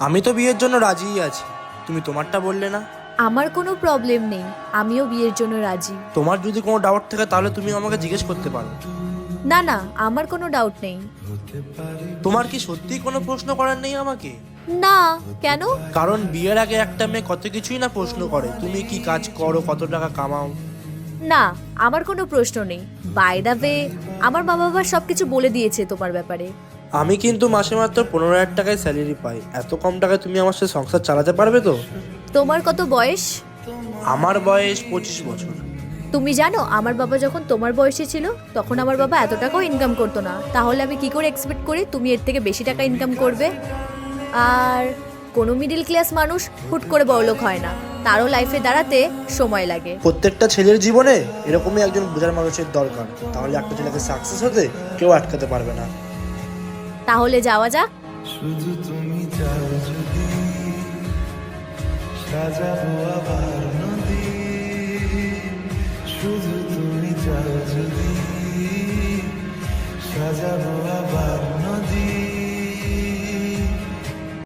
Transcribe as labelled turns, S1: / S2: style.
S1: আমি তো বিয়ের জন্য রাজিই আছি, তুমি তোমারটা বললে না।
S2: আমার কোনো প্রবলেম নেই, আমিও বিয়ের জন্য রাজি।
S1: তোমার যদি কোনো ডাউট থাকে তাহলে তুমি আমাকে জিজ্ঞেস করতে পারো।
S2: না না, আমার কোনো ডাউট নেই।
S1: তোমার কি সত্যিই কোনো প্রশ্ন করার নেই আমাকে?
S2: না, কেন?
S1: কারণ বিয়ের আগে একটা মেয়ে কত কিছুই না প্রশ্ন করে, তুমি কি কাজ করো, কত টাকা কামাও।
S2: না, আমার কোনো প্রশ্ন নেই। বাই দ্য ওয়ে, আমার মা বাবা সব কিছু বলে দিয়েছে তোমার ব্যাপারে।
S1: আমি কিন্তু মাসে মাত্র 15,000 টাকায় স্যালারি পাই, এত কম টাকায় তুমি আমার সাথে সংসার চালাতে পারবে তো?
S2: তোমার কত বয়স?
S1: আমার বয়স 25 বছর।
S2: তুমি জানো আমার বাবা যখন তোমার বয়সে ছিল তখন আমার বাবা এত টাকাও ইনকাম করতো না, তাহলে আমি কি করে এক্সপেক্ট করি তুমি এর থেকে বেশি টাকা ইনকাম করবে? আর কোনো মিডল ক্লাস মানুষ হুট করে বড়লোক হয় না, তারও লাইফে দাঁড়াতে সময় লাগে।
S1: প্রত্যেকটা ছেলের জীবনে এরকমই একজন বোঝার মানুষের দরকার, তাহলে একটা ছেলেকে সাকসেস হতে কেউ আটকাতে পারবে না।
S2: তাহলে যাওয়া যাক।
S3: শুধু তুমি চাও যদি সাজাবো আবার নদী, শুধু তুমি চাও যদি সাজাবো আবার নদী।